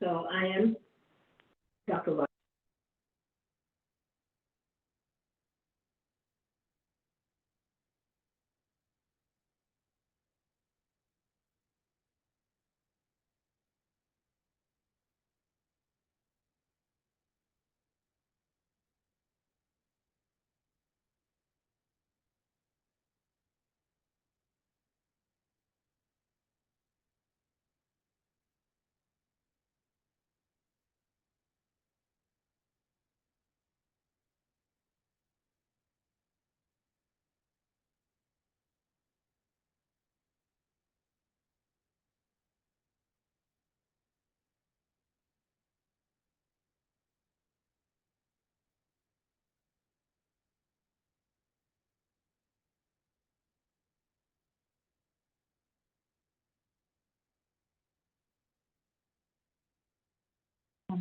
So I am Dr. Varma.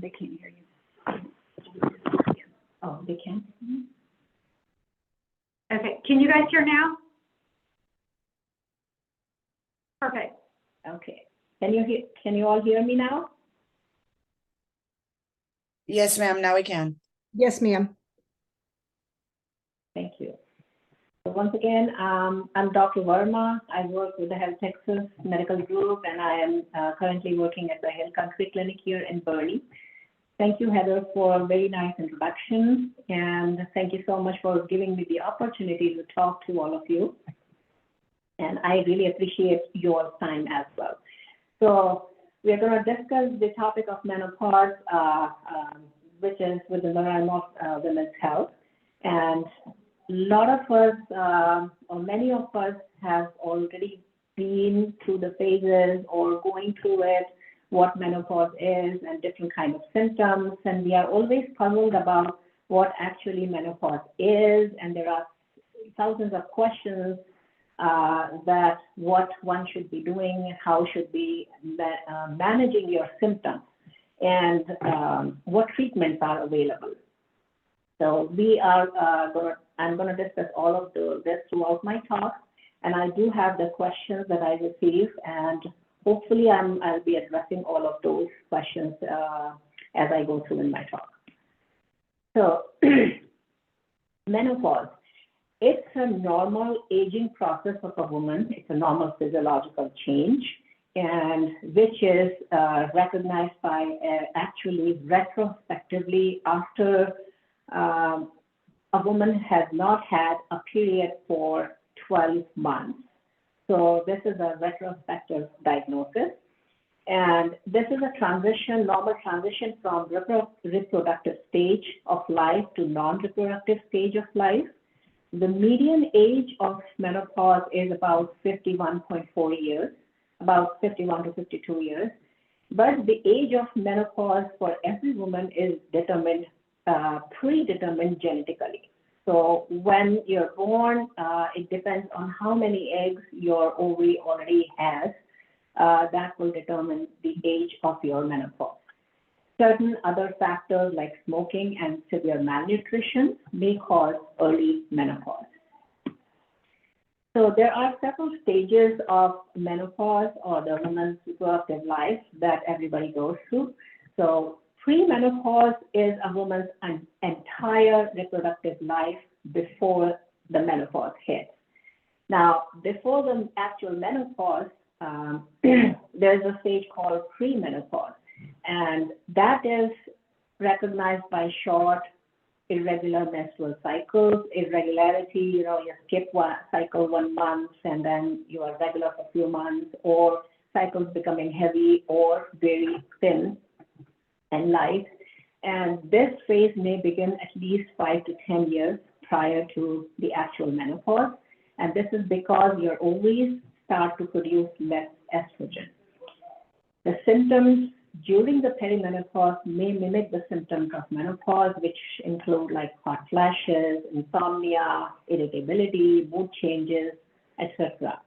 They can't hear you. Oh, they can? Okay, can you guys hear now? Perfect. Okay. Can you all hear me now? Yes, ma'am. Now we can. Yes, ma'am. Thank you. So once again, I'm Dr. Varma. I work with the Health Texas Medical Group, and I am currently working at the Hill Country Clinic here in Bernie. Thank you, Heather, for a very nice introduction, and thank you so much for giving me the opportunity to talk to all of you. And I really appreciate your time as well. So we're going to discuss the topic of menopause, which is within the realm of women's health. And a lot of us, or many of us, have already been through the phases or going through it, what menopause is and different kinds of symptoms. And we are always puzzled about what actually menopause is. And there are thousands of questions that what one should be doing, how should be managing your symptoms, and what treatments are available. So I'm going to discuss all of this throughout my talk, and I do have the questions that I receive, and hopefully I'll be addressing all of those questions as I go through in my talk. So menopause. It's a normal aging process of a woman. It's a normal physiological change, and which is recognized by actually retrospectively after a woman has not had a period for 12 months. So this is a retrospective diagnosis. And this is a transition, normal transition from reproductive stage of life to non-reproductive stage of life. The median age of menopause is about 51.4 years, about 51 to 52 years. But the age of menopause for every woman is determined, predetermined genetically. So when you're born, it depends on how many eggs your ovary already has. That will determine the age of your menopause. Certain other factors like smoking and severe malnutrition may cause early menopause. So there are several stages of menopause or the woman's reproductive life that everybody goes through. So premenopause is a woman's entire reproductive life before the menopause hits. Now, before the actual menopause, there's a stage called premenopause. And that is recognized by short, irregular menstrual cycles. Irregularity, you skip one cycle 1 month and then you are regular for a few months, or cycles becoming heavy or very thin and light. And this phase may begin at least 5 to 10 years prior to the actual menopause. And this is because your ovaries start to produce less estrogen. The symptoms during the perimenopause may mimic the symptoms of menopause, which include like hot flashes, insomnia, irritability, mood changes, etc.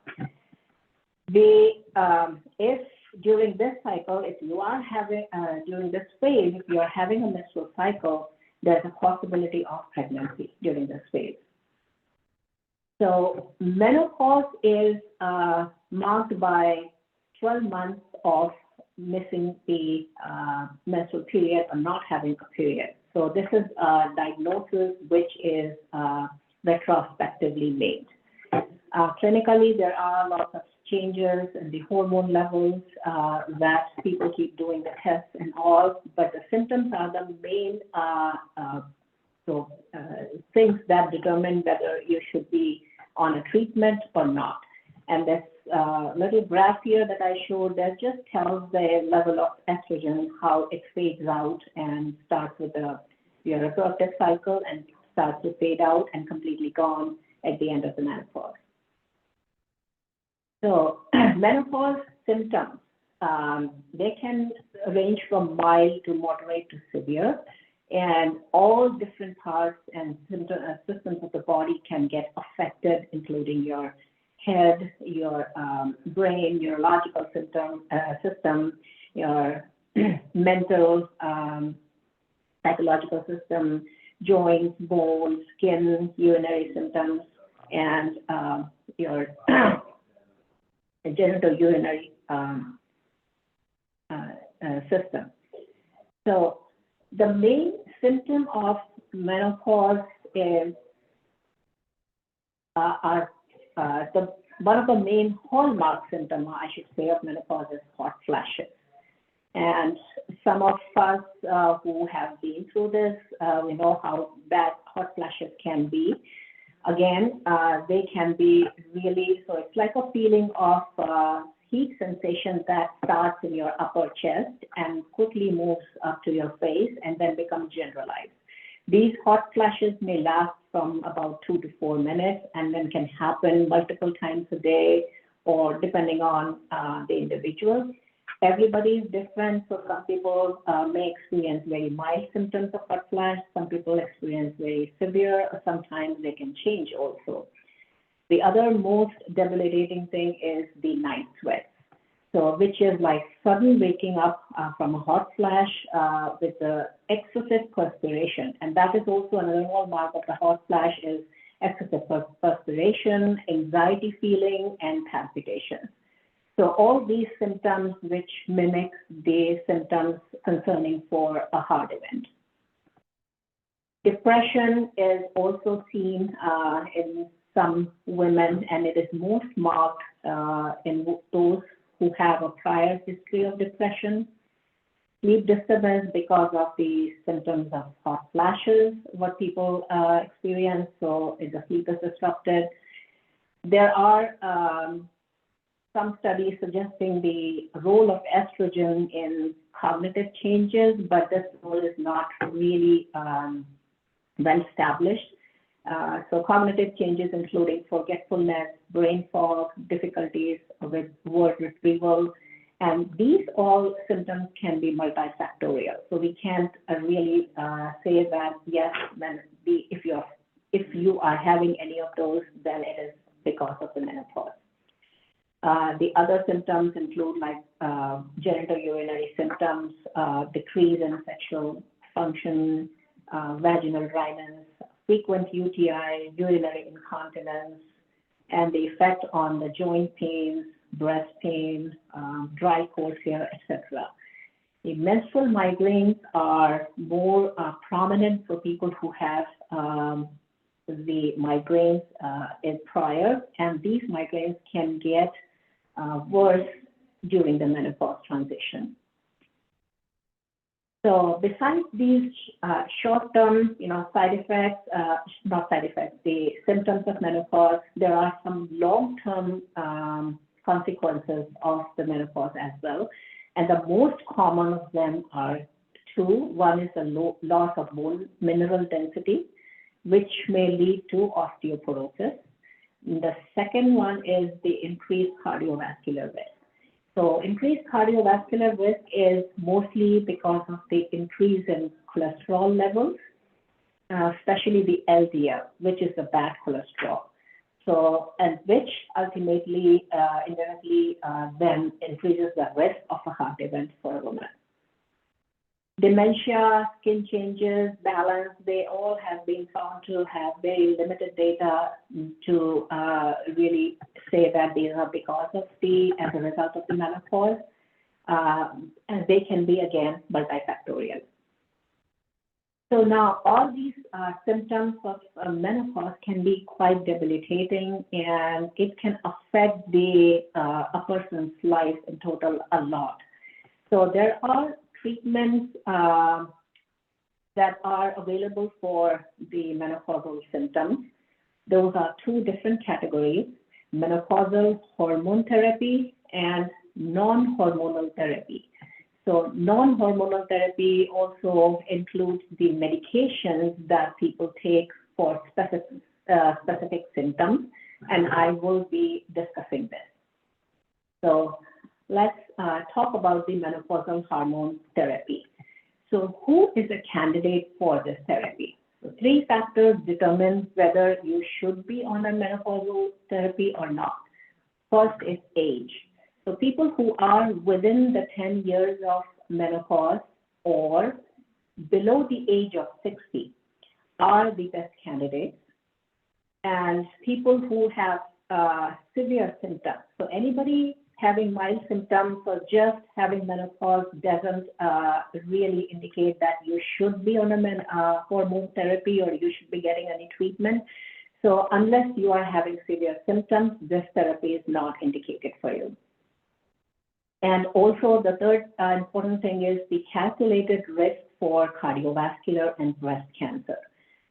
If during this cycle, if you are having, during this phase, if you are having a menstrual cycle, there's a possibility of pregnancy during this phase. So menopause is marked by 12 months of missing the menstrual period or not having a period. So this is a diagnosis which is retrospectively made. Clinically, there are lots of changes in the hormone levels that people keep doing the tests and all, but the symptoms are the main things that determine whether you should be on a treatment or not. And this little graph here that I showed that just tells the level of estrogen, how it fades out and starts with your reproductive cycle and starts to fade out and completely gone at the end of the menopause. So menopause symptoms, they can range from mild to moderate to severe, and all different parts and systems of the body can get affected, including your head, your brain, your logical system, your mental, psychological system, joints, bones, skin, urinary symptoms, and your genital urinary system. So the main symptom of menopause is one of the main hallmark symptoms, I should say, of menopause is hot flashes. And some of us who have been through this, we know how bad hot flashes can be. Again, they can be really, so it's like a feeling of heat sensation that starts in your upper chest and quickly moves up to your face and then becomes generalized. These hot flashes may last from about 2 to 4 minutes and then can happen multiple times a day or depending on the individual. Everybody is different, so some people may experience very mild symptoms of hot flash, some people experience very severe, or sometimes they can change also. The other most debilitating thing is the night sweats, so which is like sudden waking up from a hot flash with the excessive perspiration, and that is also another hallmark of the hot flash is excessive perspiration, anxiety feeling, and palpitations. So all these symptoms which mimic the symptoms concerning for a heart event. Depression is also seen in some women, and it is most marked in those who have a prior history of depression. Sleep disturbance because of the symptoms of hot flashes, what people experience, so if the sleep is disrupted. There are some studies suggesting the role of estrogen in cognitive changes, but this role is not really well established. So cognitive changes including forgetfulness, brain fog, difficulties with word retrieval, and these all symptoms can be multifactorial. So we can't really say that yes, when if you are having any of those, then it is because of the menopause. The other symptoms include like genital urinary symptoms, decrease in sexual function, vaginal dryness, frequent UTI, urinary incontinence, and the effect on the joint pains, breast pain, dry course hair, etc. The menstrual migraines are more prominent for people who have the migraines in prior, and these migraines can get worse during the menopause transition. So besides these short-term, side effects, the symptoms of menopause, there are some long-term consequences of the menopause as well. And the most common of them are two. One is the loss of bone mineral density, which may lead to osteoporosis. The second one is the increased cardiovascular risk. So increased cardiovascular risk is mostly because of the increase in cholesterol levels, especially the LDL, which is the bad cholesterol. So, and which ultimately, indirectly, then increases the risk of a heart event for a woman. Dementia, skin changes, balance, they all have been found to have very limited data to really say that these are because of as a result of the menopause. and they can be, again, multifactorial. So now all these symptoms of menopause can be quite debilitating, and it can affect a person's life in total a lot. So there are treatments that are available for the menopausal symptoms. Those are two different categories: menopausal hormone therapy and non-hormonal therapy. So non-hormonal therapy also includes the medications that people take for specific symptoms, and I will be discussing this. So let's talk about the menopausal hormone therapy. So who is a candidate for this therapy? So three factors determine whether you should be on a menopausal therapy or not. First is age. So people who are within the 10 years of menopause or below the age of 60 are the best candidates. And people who have severe symptoms. So anybody having mild symptoms or just having menopause doesn't really indicate that you should be on a hormone therapy or you should be getting any treatment. So unless you are having severe symptoms, this therapy is not indicated for you. And also the third important thing is the calculated risk for cardiovascular and breast cancer.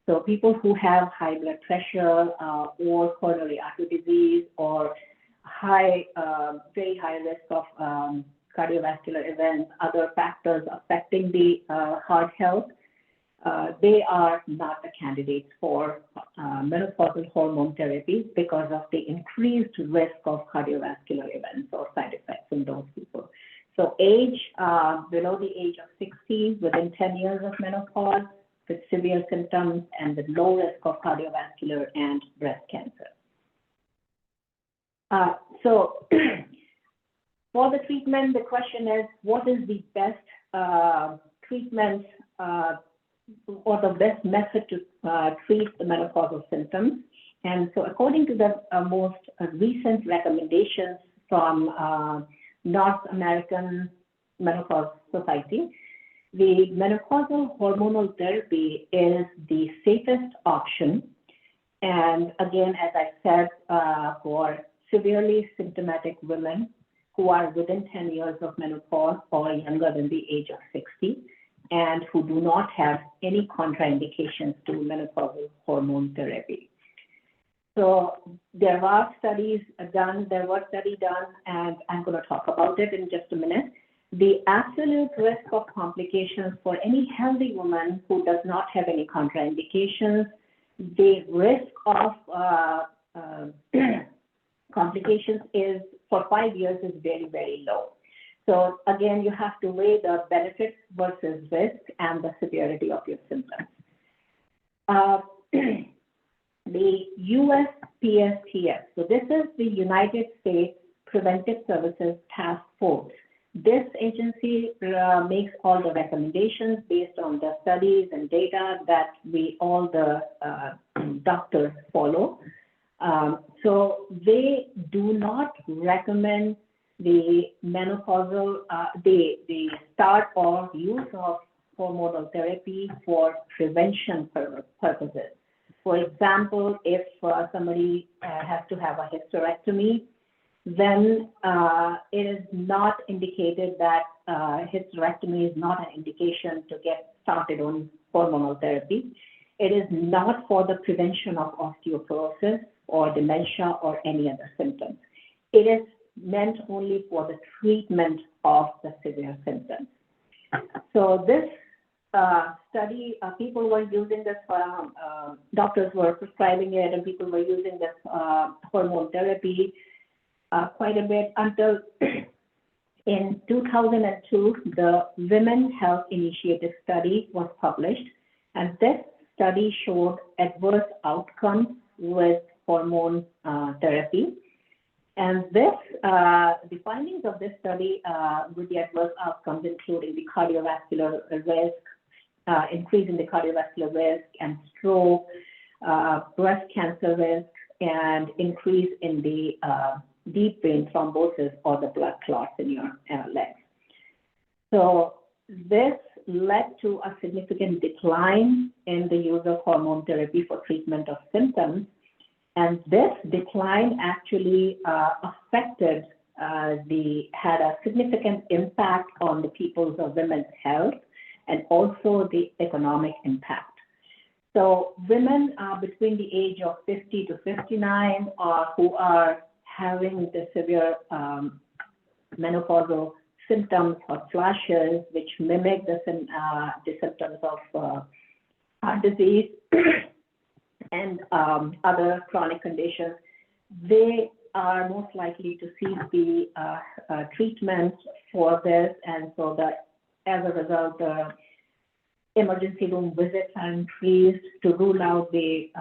So people who have high blood pressure or coronary artery disease or very high risk of cardiovascular events, other factors affecting the heart health, they are not the candidates for menopausal hormone therapy because of the increased risk of cardiovascular events or side effects in those people. So age, below the age of 60, within 10 years of menopause, with severe symptoms and with low risk of cardiovascular and breast cancer. So for the treatment, the question is, what is the best treatment or the best method to treat the menopausal symptoms? And so according to the most recent recommendations from North American Menopause Society, the menopausal hormonal therapy is the safest option. And again, as I said, for severely symptomatic women who are within 10 years of menopause or younger than the age of 60, and who do not have any contraindications to menopausal hormone therapy. So there were studies done, and I'm going to talk about it in just a minute. The absolute risk of complications for any healthy woman who does not have any contraindications, the risk of complications is for 5 years is very, very low. So again, you have to weigh the benefits versus risk and the severity of your symptoms. The USPSTF, so this is the United States Preventive Services Task Force. This agency makes all the recommendations based on the studies and data that all the doctors follow. So they do not recommend the menopausal, the start or use of hormonal therapy for prevention purposes. For example, if somebody has to have a hysterectomy, then it is not indicated that hysterectomy is not an indication to get started on hormonal therapy. It is not for the prevention of osteoporosis or dementia or any other symptoms. It is meant only for the treatment of the severe symptoms. So this study, people were using this, doctors were prescribing it, and people were using this hormone therapy quite a bit until in 2002, the Women's Health Initiative study was published, and this study showed adverse outcomes with hormone therapy. And this, the findings of this study with the adverse outcomes, including the cardiovascular risk, increase in the cardiovascular risk and stroke, breast cancer risk, and increase in the deep vein thrombosis or the blood clots in your legs. So this led to a significant decline in the use of hormone therapy for treatment of symptoms. And this decline actually had a significant impact on the people's or women's health and also the economic impact. So women between the age of 50 to 59 who are having the severe menopausal symptoms or flashes which mimic the symptoms of heart disease and other chronic conditions, they are most likely to seek the treatment for this, and so that as a result, the emergency room visits are increased to rule out the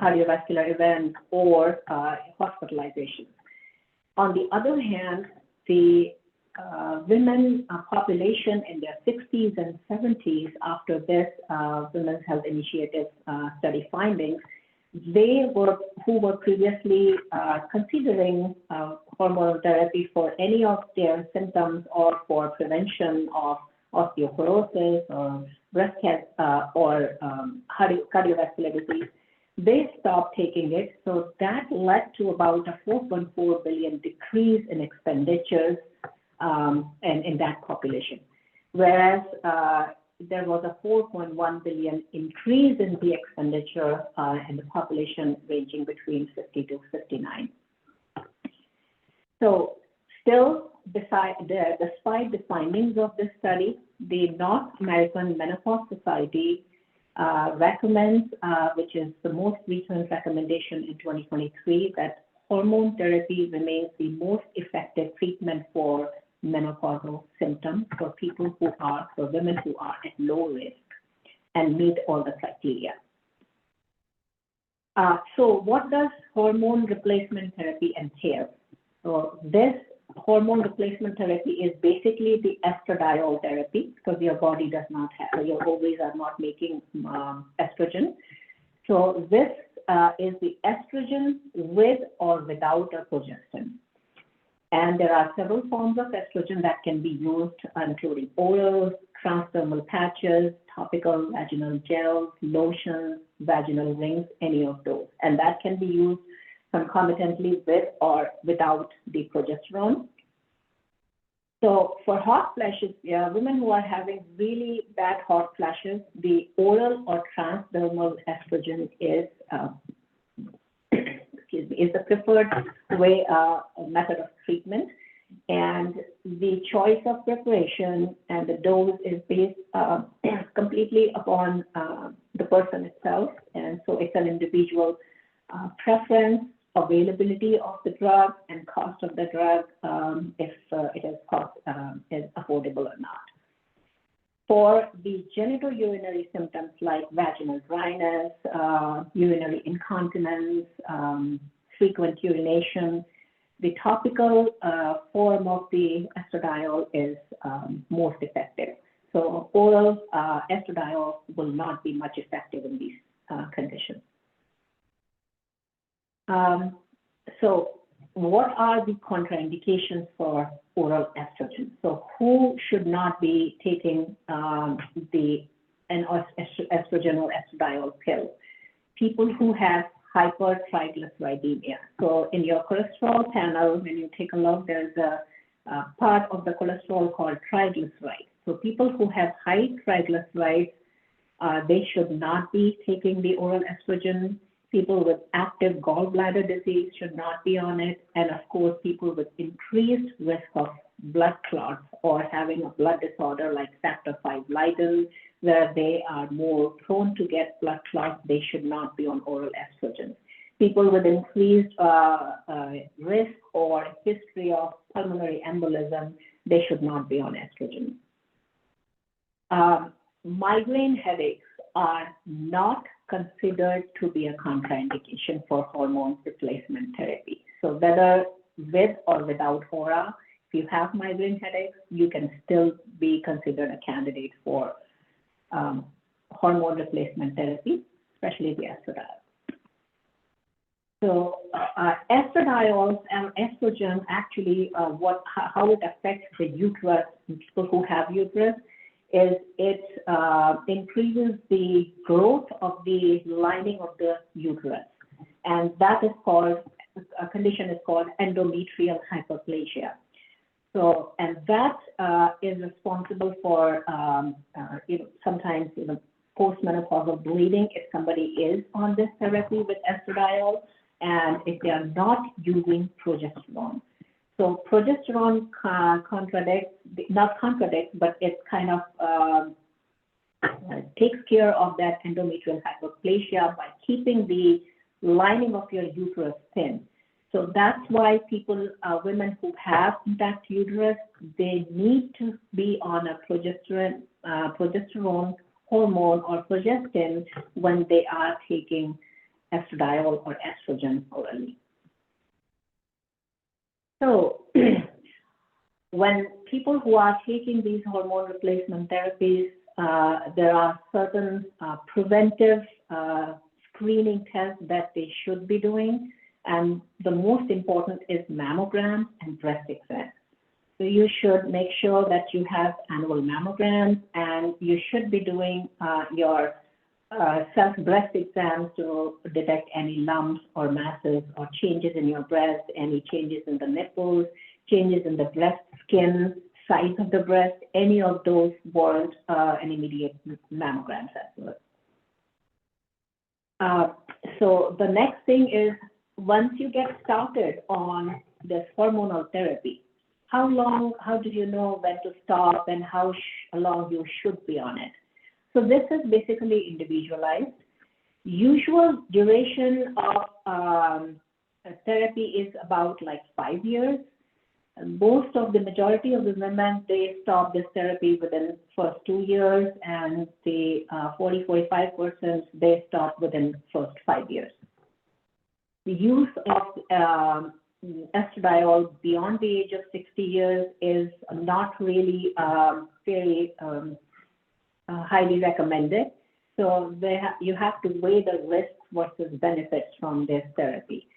cardiovascular events or hospitalization. On the other hand, the women population in their 60s and 70s after this Women's Health Initiative study findings, who were previously considering hormonal therapy for any of their symptoms or for prevention of osteoporosis or breast cancer or cardiovascular disease, they stopped taking it. So that led to about a 4.4 billion decrease in expenditures in that population, whereas there was a 4.1 billion increase in the expenditure in the population ranging between 50 to 59. So still, despite the findings of this study, the North American Menopause Society recommends, which is the most recent recommendation in 2023, that hormone therapy remains the most effective treatment for menopausal symptoms for women who are at low risk and meet all the criteria. So what does hormone replacement therapy entail? So this hormone replacement therapy is basically the estradiol therapy, because your body does not have, your ovaries are not making estrogen. So this is the estrogen with or without a progestin. And there are several forms of estrogen that can be used, including oils, transdermal patches, topical vaginal gels, lotions, vaginal rings, any of those. And that can be used concomitantly with or without the progesterone. So for hot flashes, women who are having really bad hot flashes, the oral or transdermal estrogen is is the preferred way, method of treatment. And the choice of preparation and the dose is based completely upon the person itself. And so it's an individual preference, availability of the drug, and cost of the drug, if it is affordable or not. For the genitourinary symptoms like vaginal dryness, urinary incontinence, frequent urination, the topical form of the estradiol is most effective. So oral estradiol will not be much effective in these conditions. So what are the contraindications for oral estrogen? So who should not be taking an estrogen or estradiol pill? People who have hypertriglyceridemia. So in your cholesterol panel, when you take a look, there's a part of the cholesterol called triglycerides. So people who have high triglycerides, they should not be taking the oral estrogen. People with active gallbladder disease should not be on it. And of course, people with increased risk of blood clots or having a blood disorder like factor V Leiden, where they are more prone to get blood clots, they should not be on oral estrogen. People with increased risk or history of pulmonary embolism, they should not be on estrogen. Migraine headaches are not considered to be a contraindication for hormone replacement therapy. So whether with or without HORA, if you have migraine headaches, you can still be considered a candidate for hormone replacement therapy, especially the estradiol. So estradiols and estrogen actually, how it affects the uterus in people who have uterus is it increases the growth of the lining of the uterus, and that is called a condition is called endometrial hyperplasia. So, and that is responsible for sometimes postmenopausal bleeding if somebody is on this therapy with estradiol, and if they are not using progesterone. So progesterone not contradicts, but it kind of takes care of that endometrial hyperplasia by keeping the lining of your uterus thin. So that's why women who have intact uterus, they need to be on a progesterone hormone or progestin when they are taking estradiol or estrogen orally. So when people who are taking these hormone replacement therapies, there are certain preventive screening tests that they should be doing. And the most important is mammograms and breast exams. So you should make sure that you have annual mammograms, and you should be doing your self-breast exams to detect any lumps or masses or changes in your breast, any changes in the nipples, changes in the breast skin, size of the breast, any of those warrant an immediate mammograms as well. So the next thing is, once you get started on this hormonal therapy, how do you know when to stop and how long you should be on it? So this is basically individualized. Usual duration of therapy is about like 5 years. Most of the majority of the women, they stop this therapy within first 2 years, and the 40-45%, they stop within first 5 years. The use of estradiol beyond the age of 60 years is not really very highly recommended. So you have to weigh the risks versus benefits from this therapy.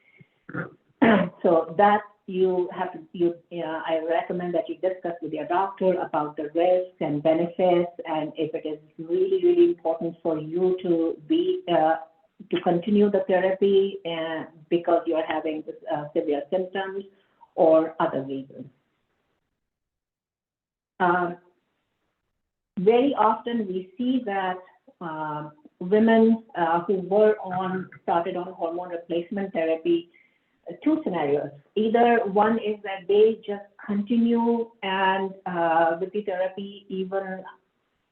So that I recommend that you discuss with your doctor about the risks and benefits, and if it is really, really important for you to continue the therapy because you're having severe symptoms or other reasons. Very often we see that women who started on hormone replacement therapy, two scenarios. Either one is that they just continue and with the therapy even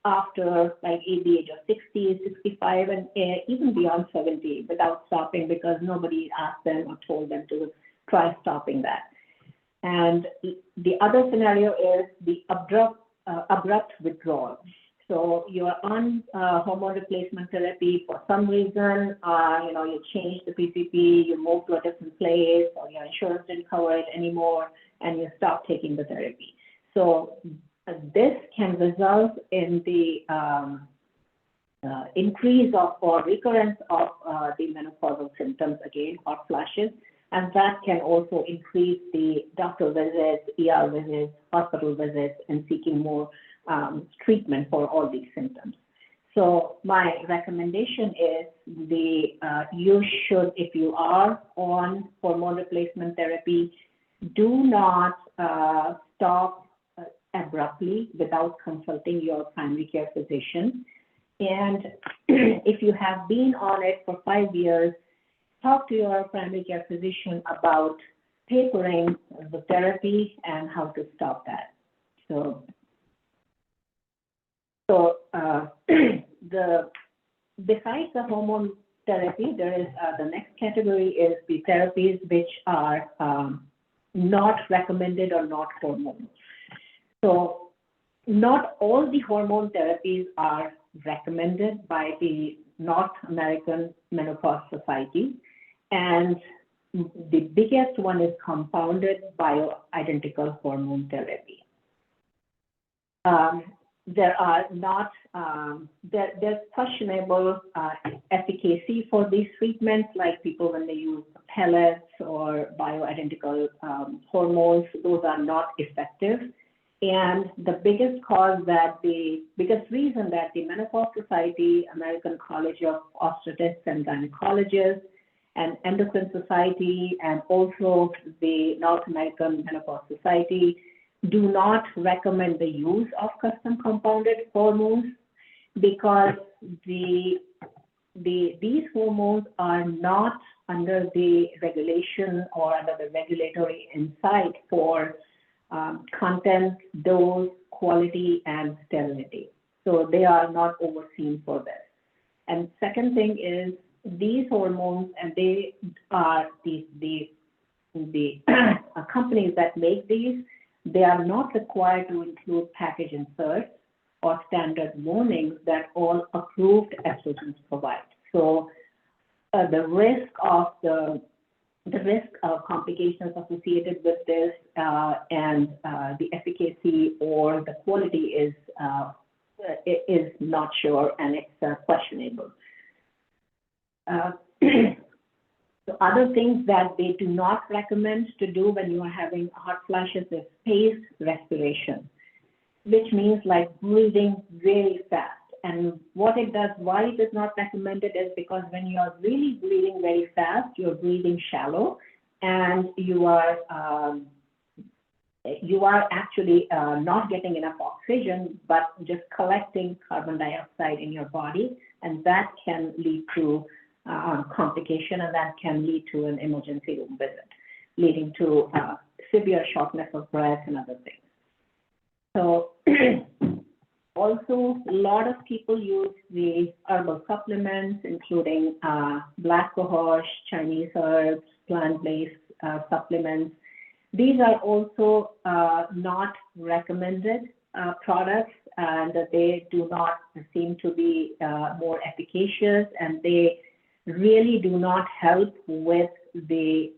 after like the age of 60, 65, and even beyond 70 without stopping because nobody asked them or told them to try stopping that. And the other scenario is the abrupt withdrawal. So you're on hormone replacement therapy for some reason, you change the PCP, you move to a different place, or your insurance didn't cover it anymore, and you stop taking the therapy. So this can result in the increase of or recurrence of the menopausal symptoms again, hot flashes, and that can also increase the doctor visits, ER visits, hospital visits, and seeking more treatment for all these symptoms. So my recommendation is you should, if you are on hormone replacement therapy, do not stop abruptly without consulting your primary care physician. And if you have been on it for 5 years, talk to your primary care physician about tapering the therapy and how to stop that. So besides the hormone therapy, there is the next category is the therapies which are not recommended or not hormonal. So not all the hormone therapies are recommended by the North American Menopause Society, and the biggest one is compounded bioidentical hormone therapy. There are not, there's questionable efficacy for these treatments, like people when they use pellets or bioidentical hormones, those are not effective. And the biggest reason that the Menopause Society, American College of Obstetrics and Gynecologists, and Endocrine Society, and also the North American Menopause Society do not recommend the use of custom compounded hormones, because these hormones are not under the regulation or under the regulatory insight for content, dose, quality, and sterility. So they are not overseen for this. And second thing is, these hormones, and they are the companies that make these, they are not required to include package inserts or standard warnings that all approved estrogens provide. So the risk of complications associated with this and the efficacy or the quality is not sure, and it's questionable. So other things that they do not recommend to do when you are having hot flashes is paced respiration, which means like breathing very fast. And what it does, why it is not recommended, is because when you are really breathing very fast, you're breathing shallow, and you are actually not getting enough oxygen, but just collecting carbon dioxide in your body, and that can lead to complication, and that can lead to an emergency room visit, leading to severe shortness of breath and other things. So also, a lot of people use the herbal supplements, including black cohosh, Chinese herbs, plant-based supplements. These are also not recommended products, and they do not seem to be more efficacious, and they really do not help with the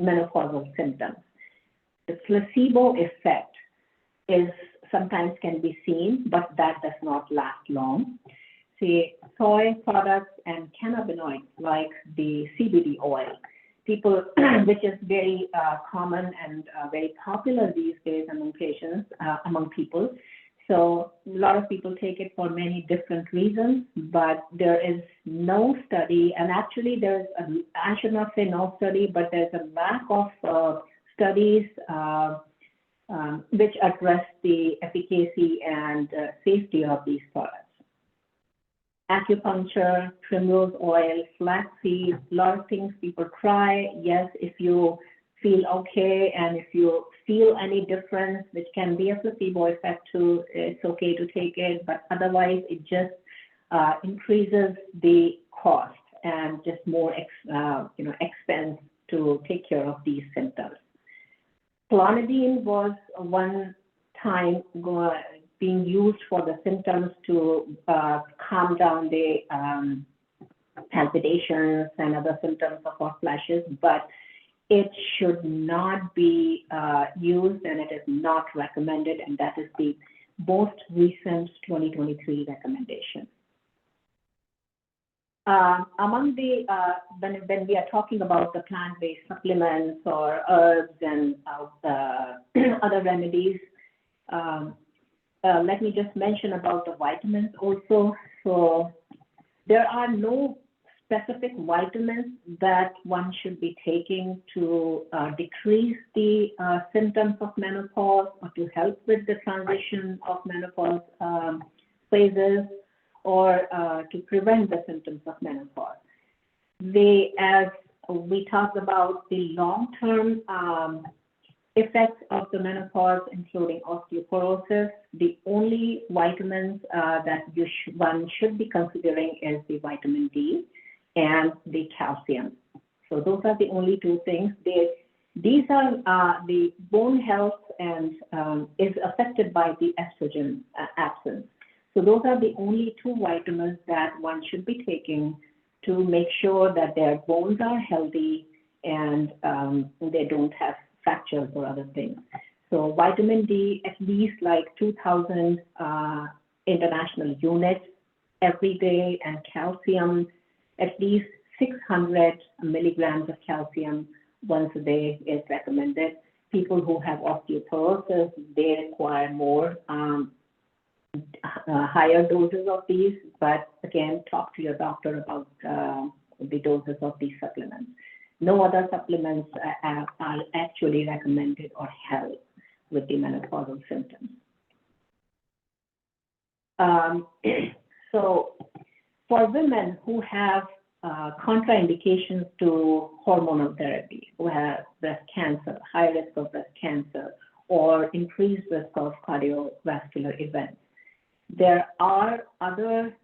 menopausal symptoms. The placebo effect is sometimes can be seen, but that does not last long. See, soy products and cannabinoids like the CBD oil, which is very common and very popular these days among patients, among people. So a lot of people take it for many different reasons, but there is no study, and actually I should not say no study, but there's a lack of studies which address the efficacy and safety of these products. Acupuncture, primrose oil, flaxseed, a lot of things people try. Yes, if you feel okay and if you feel any difference, which can be a placebo effect too, it's okay to take it, but otherwise it just increases the cost and just more expense to take care of these symptoms. Clonidine was one time being used for the symptoms to calm down the palpitations and other symptoms of hot flashes, but it should not be used, and it is not recommended, and that is the most recent 2023 recommendation. Among the, when we are talking about the plant-based supplements or herbs and other remedies, let me just mention about the vitamins also. So there are no specific vitamins that one should be taking to decrease the symptoms of menopause or to help with the transition of menopause phases, or to prevent the symptoms of menopause. As we talked about the long-term effects of the menopause, including osteoporosis, the only vitamins that one should be considering is the vitamin D and the calcium. So those are the only two things. These are the bone health and is affected by the estrogen absence. So those are the only two vitamins that one should be taking to make sure that their bones are healthy and they don't have fractures or other things. So vitamin D, at least like 2,000 international units every day, and calcium, at least 600 milligrams of calcium once a day is recommended. People who have osteoporosis, they require more higher doses of these, but again, talk to your doctor about the doses of these supplements. No other supplements are actually recommended or help with the menopausal symptoms. So for women who have contraindications to hormonal therapy, who have breast cancer, high risk of breast cancer, or increased risk of cardiovascular events, there are other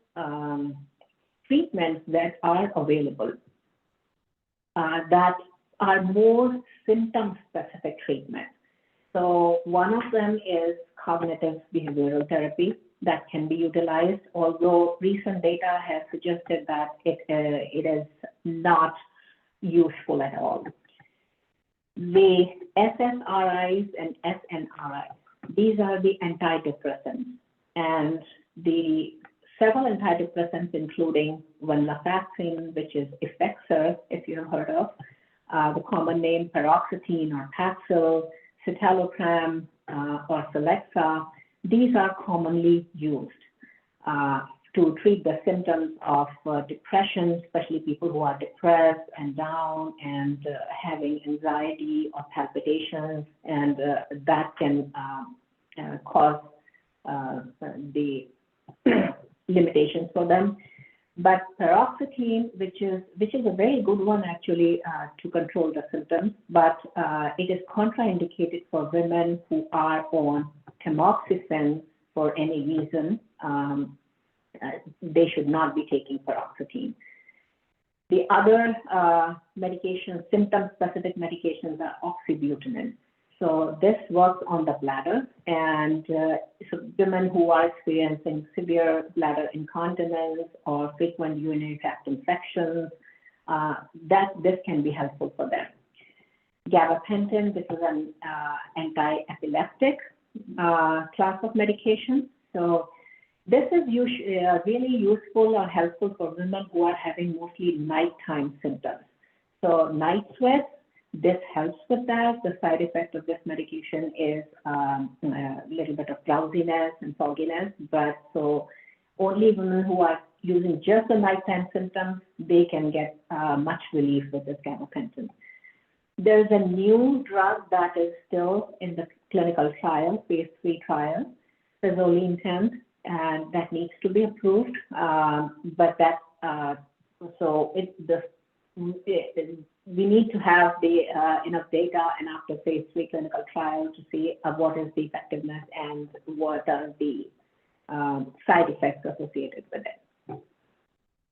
treatments that are available that are more symptom-specific treatments. So one of them is cognitive behavioral therapy that can be utilized, although recent data has suggested that it is not useful at all. The SSRIs and SNRIs, these are the antidepressants, and the several antidepressants, including venlafaxine, which is Effexor, if you have heard of, the common name paroxetine or Paxil, citalopram or Celexa, these are commonly used to treat the symptoms of depression, especially people who are depressed and down and having anxiety or palpitations, and that can cause the limitations for them. But paroxetine, which is a very good one actually to control the symptoms, but it is contraindicated for women who are on tamoxifen for any reason. They should not be taking paroxetine. The other medications, symptom-specific medications, are oxybutynin. So this works on the bladder, and so women who are experiencing severe bladder incontinence or frequent urinary tract infections, this can be helpful for them. Gabapentin, this is an anti-epileptic class of medication. So this is really useful or helpful for women who are having mostly nighttime symptoms. So night sweats, this helps with that. The side effect of this medication is a little bit of drowsiness and fogginess, but so only women who are using just the nighttime symptoms, they can get much relief with this gabapentin. There's a new drug that is still in the clinical trial, phase 3 trial, fezolinetant, and that needs to be approved. But that we need to have the enough data and after phase 3 clinical trial to see what is the effectiveness and what are the side effects associated with it.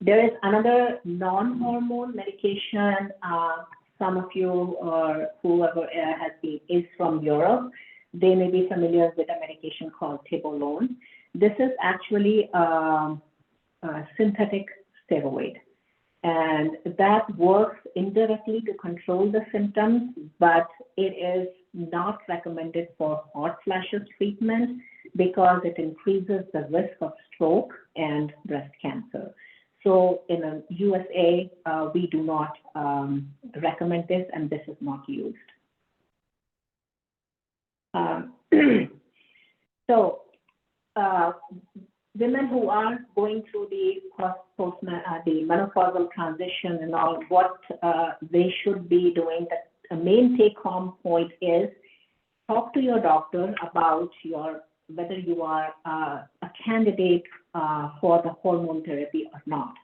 There is another non-hormone medication. Some of you or whoever is from Europe, they may be familiar with a medication called Tibolone. This is actually a synthetic steroid, and that works indirectly to control the symptoms, but it is not recommended for hot flashes treatment because it increases the risk of stroke and breast cancer. So in the USA, we do not recommend this, and this is not used. Women who are going through the menopausal transition and all, what they should be doing, the main take-home point is talk to your doctor about whether you are a candidate for the hormone therapy or not.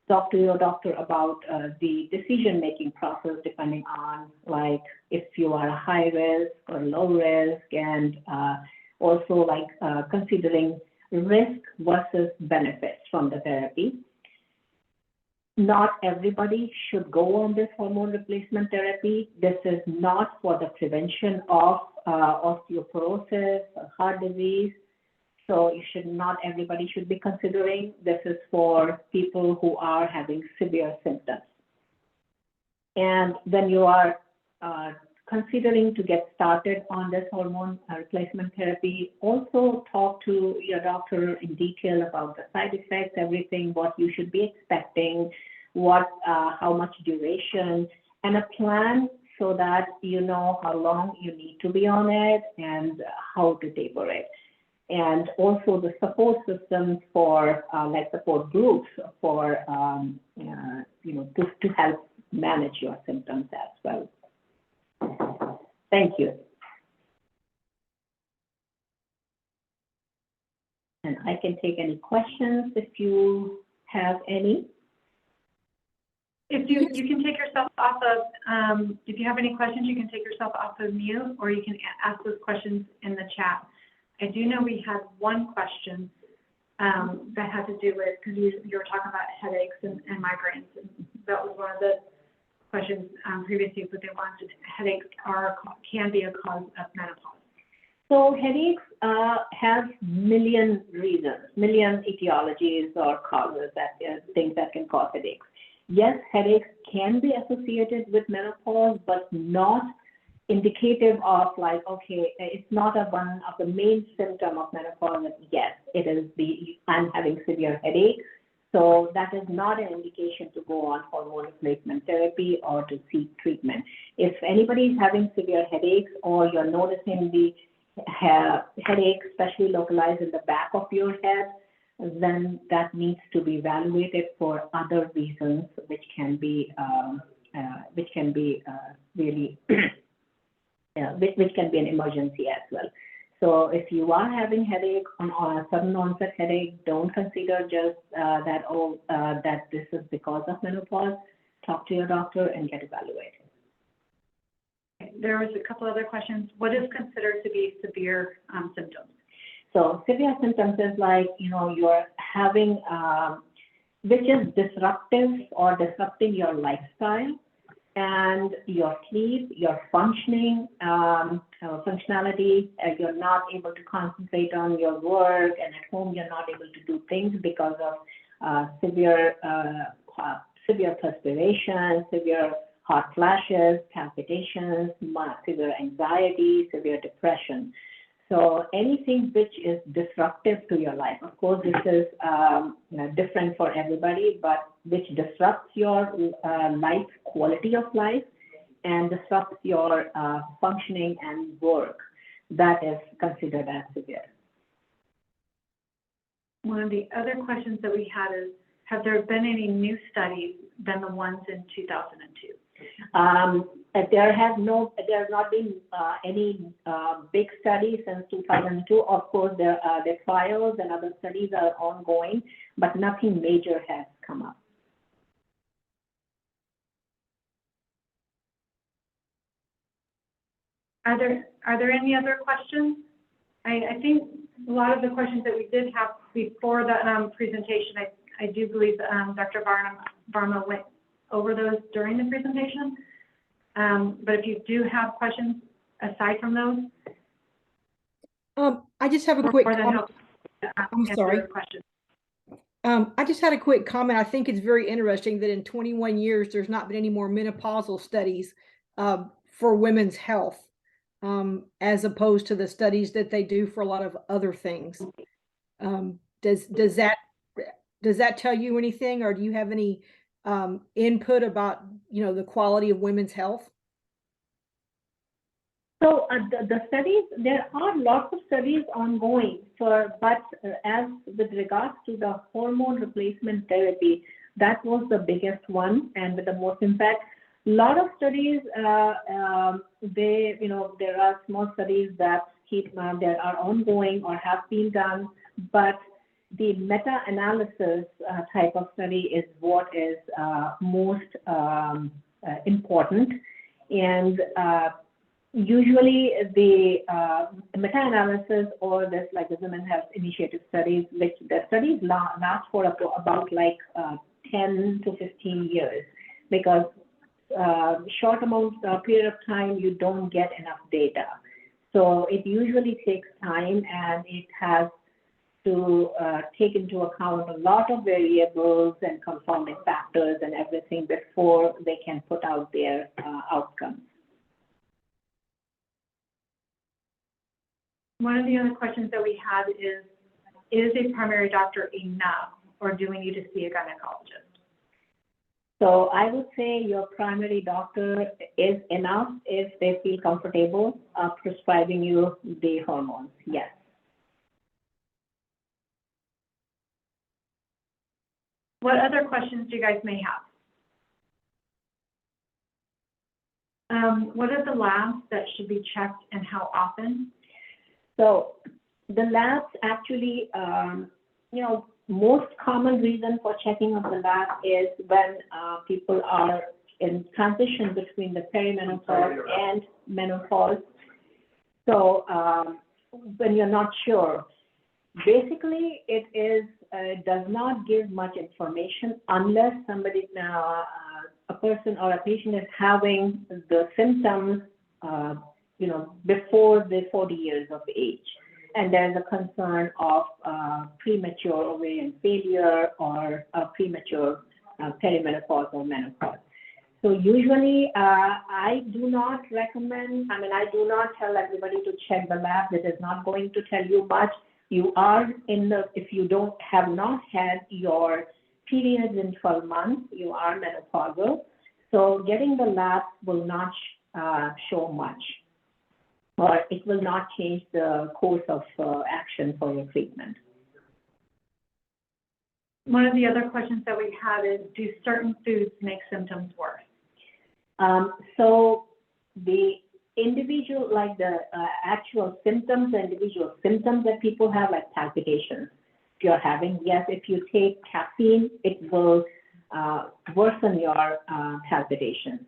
Talk to your doctor about the decision-making process depending on like if you are a high risk or low risk, and also like considering risk versus benefits from the therapy. Not everybody should go on this hormone replacement therapy. This is not for the prevention of osteoporosis or heart disease. So not everybody should be considering. This is for people who are having severe symptoms. And when you are considering to get started on this hormone replacement therapy, also talk to your doctor in detail about the side effects, everything, what you should be expecting, how much duration, and a plan so that you know how long you need to be on it and how to taper it. And also the support systems for like support groups for to help manage your symptoms as well. Thank you. And I can take any questions if you have any. If you can take yourself off of, if you have any questions, you can take yourself off of mute, or you can ask those questions in the chat. I do know we had one question that had to do with, because you were talking about headaches and migraines. And that was one of the questions previously, but they wanted headaches can be a cause of menopause. So headaches have million reasons, million etiologies or causes things that can cause headaches. Yes, headaches can be associated with menopause, but not indicative of like, okay, it's not one of the main symptoms of menopause. Yes, it is I'm having severe headache. So that is not an indication to go on hormone replacement therapy or to seek treatment. If anybody is having severe headaches or you're noticing the headache, especially localized in the back of your head, then that needs to be evaluated for other reasons, which can be really, which can be an emergency as well. So if you are having headache on a sudden onset headache, don't consider just that this is because of menopause. Talk to your doctor and get evaluated. There was a couple other questions. What is considered to be severe symptoms? So severe symptoms is like, you're having, which is disruptive or disrupting your lifestyle and your sleep, your functioning, functionality. You're not able to concentrate on your work, and at home you're not able to do things because of severe perspiration, severe hot flashes, palpitations, severe anxiety, severe depression. So anything which is disruptive to your life, of course, this is different for everybody, but which disrupts your life, quality of life, and disrupts your functioning and work, that is considered as severe. One of the other questions that we had is, have there been any new studies than the ones in 2002? There has not been any big studies since 2002. Of course, the trials and other studies are ongoing, but nothing major has come up. Are there any other questions? I think a lot of the questions that we did have before the presentation, I do believe Dr. Varma went over those during the presentation. But if you do have questions aside from those, I just have a quick comment. I'm sorry. I just had a quick comment. I think it's very interesting that in 21 years, there's not been any more menopausal studies for women's health, as opposed to the studies that they do for a lot of other things. Does that tell you anything, or do you have any input about the quality of women's health? So the studies, there are lots of studies ongoing, but as with regards to the hormone replacement therapy, that was the biggest one and with the most impact. A lot of studies, there are small studies that are ongoing or have been done, but the meta-analysis type of study is what is most important. And usually the meta-analysis or this like the Women Health Initiative studies, which the studies last for about like 10 to 15 years, because short period of time you don't get enough data. So it usually takes time, and it has to take into account a lot of variables and confounding factors and everything before they can put out their outcomes. One of the other questions that we had is a primary doctor enough, or do we need to see a gynecologist? So I would say your primary doctor is enough if they feel comfortable prescribing you the hormones, yes. What other questions do you guys may have? What are the labs that should be checked and how often? So the labs actually, most common reason for checking of the lab is when people are in transition between the perimenopause and menopause. So when you're not sure, basically it does not give much information unless somebody, a person or a patient is having the symptoms, before the 40 years of age. And there's a concern of premature ovarian failure or premature perimenopause or menopause. So usually I do not recommend, I do not tell everybody to check the lab. It is not going to tell you much. You are if you have not had your periods in 12 months, you are menopausal. So getting the lab will not show much, or it will not change the course of action for your treatment. One of the other questions that we had is, do certain foods make symptoms worse? So the individual, like the actual symptoms, the individual symptoms that people have, like palpitations, if you're having, yes, if you take caffeine, it will worsen your palpitations,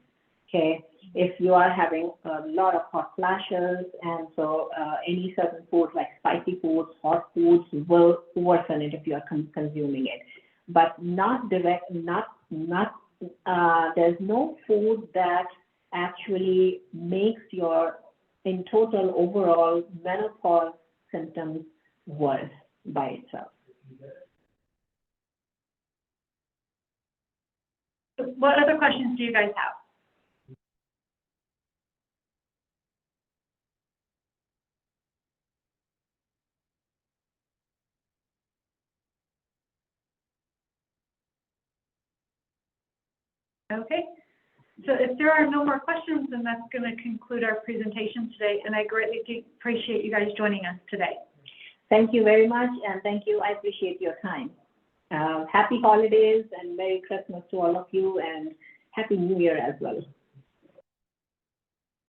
okay? If you are having a lot of hot flashes, and so any certain foods like spicy foods, hot foods will worsen it if you are consuming it, but not direct, there's no food that actually makes your, in total, overall menopause symptoms worse by itself. What other questions do you guys have? Okay, so if there are no more questions, then that's going to conclude our presentation today, and I greatly appreciate you guys joining us today. Thank you very much, and thank you. I appreciate your time. Happy holidays and Merry Christmas to all of you, and Happy New Year as well.